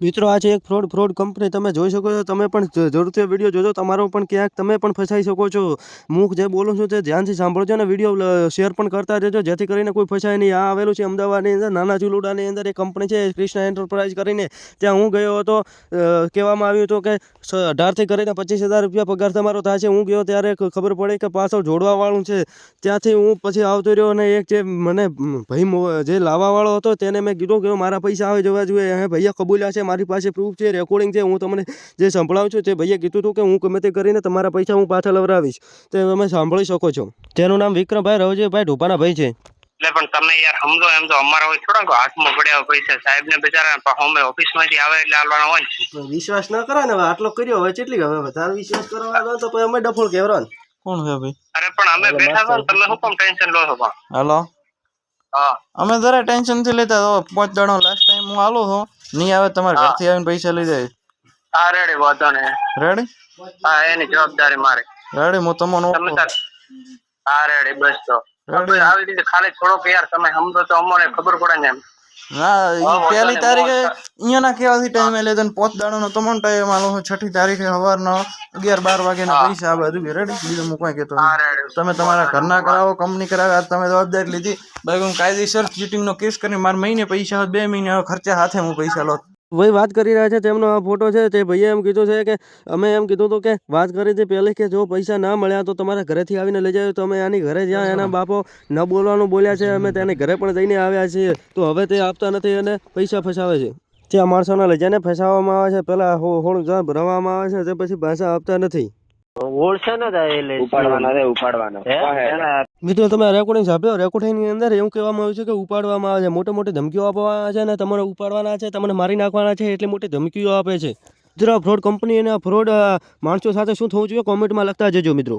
મિત્રો આ છે એક ફ્રોડ કંપની તમે જોઈ શકો છો। તમે પણ જરૂરથી વિડીયો જોજો, તમારો પણ ક્યાંક તમે પણ ફસાઈ શકો છો। હું જે બોલું છું તે ધ્યાનથી સાંભળજો અને વિડીયો શેર પણ કરતા રહેજો, જેથી કરીને કોઈ ફસાય નહીં। આ આવેલું છે અમદાવાદની અંદર નાના ચુલુડાની અંદર એક કંપની છે કૃષ્ણા એન્ટરપ્રાઇઝ કરીને। ત્યાં હું ગયો હતો, કહેવામાં આવ્યું હતું કે 18 થી કરીને 25,000 રૂપિયા પગાર તમારો થાય છે। હું ગયો ત્યારે ખબર પડી કે પાછળ જોડવાવાળું છે। ત્યાંથી હું પછી આવતો રહ્યો અને એક જે મને ભાઈ જે લાવવાવાળો હતો તેને મેં કીધું કે મારા પૈસા આવી જવા જોઈએ। હે ભૈયા કબૂલ્યા છે, મારી પાસે પ્રૂફ છે, રેકોર્ડિંગ છે। હું તમને જે સંભળાવું છું તે ભૈયા કીધું હતું કે હું ગમે તે કરીને તમારા પૈસા હું પાછા લવરાવીશ। તે તમે સાંભળી શકો છો। તેનું નામ વિક્રમભાઈ રવજીભાઈ ઢોપાના ભાઈ છે। એટલે પણ તમે યાર સમજો, એમ તો અમારા હોય થોડા હાથમાં પડ્યા પૈસા સાહેબ ને બિચારા અમે ઓફિસ માંથી આવે એટલે આલવાના હોય ને। વિશ્વાસ ના કરાય ને, હવે આટલો કર્યો, હવે કેટલી હવે વધારે વિશ્વાસ કરવા તો પછી અમે ડફોળ કહેવાનો। કોણ છે ભાઈ? અરે પણ અમે બેઠા છો, તમે શું કેમ ટેન્શન લો છો? પણ હાલો, હા અમે જરા ટેન્શન થી લેતા તો 5 દાડો લાસ્ટ ટાઈમ હું આલો છો, નહીં આવે તમારા ઘરથી આવીને પૈસા લઈ જાય। હા રેડી, વાંધો નહીં। રેડી? હા એની જવાબદારી મારી। રેડી, હું તમને હા રેડી, બસ તો આવી રીતે ખાલી થોડોક યાર તમે સમજો તો અમને ખબર પડે ને એમ। ના, પહેલી તારીખે અહીંયાના કેવાથી ટાઈમે લે તો 5 દાડાનો તમને ટાઈમ આલો છો, 6ઠી તારીખે સવારનો 11-12 વાગ્યાના પૈસા આવે બધું રેડી। બીજું હું કઈ કહેતો તમે તમારા ઘરના કરાવો, કંપની કરાવે, આજ તમે જવાબદારી લીધી। બાકી હું કાયદેસર ચીટિંગનો કેસ કરીને મારા મહિને પૈસા 2 મહિને ખર્ચા હાથે હું પૈસા લો। ભાઈ વાત કરી રહ્યા છે, તેમનો આ ફોટો છે। તે ભાઈએ એમ કીધું છે કે અમે એમ કીધું હતું કે વાત કરી હતી પહેલે કે જો પૈસા ના મળ્યા તો તમારા ઘરેથી આવીને લઈ જાય। તો અમે આની ઘરે જ્યાં એના બાપો ન બોલવાનું બોલ્યા છે, અમે તેને ઘરે પણ જઈને આવ્યા છીએ। તો હવે તે આપતા નથી અને પૈસા ફસાવે છે। ત્યાં માણસોને લઈ જઈને ફસાવવામાં આવે છે, પહેલા હોળ ભરવામાં આવે છે, તે પછી પૈસા આપતા નથી। મિત્રો તમે રેકોર્ડિંગ સાંભળ્યો, રેકોર્ડિંગની અંદર એવું કહેવામાં આવ્યું છે કે ઉપાડવામાં આવે છે, મોટી મોટી ધમકીઓ આપવામાં આવે છે અને તમારે ઉપાડવાના છે, તમને મારી નાખવાના છે, એટલી મોટી ધમકીઓ આપે છે। મિત્રો ફ્રોડ કંપની અને ફ્રોડ માણસો સાથે શું થવું જોઈએ કોમેન્ટમાં લખતા જજો મિત્રો।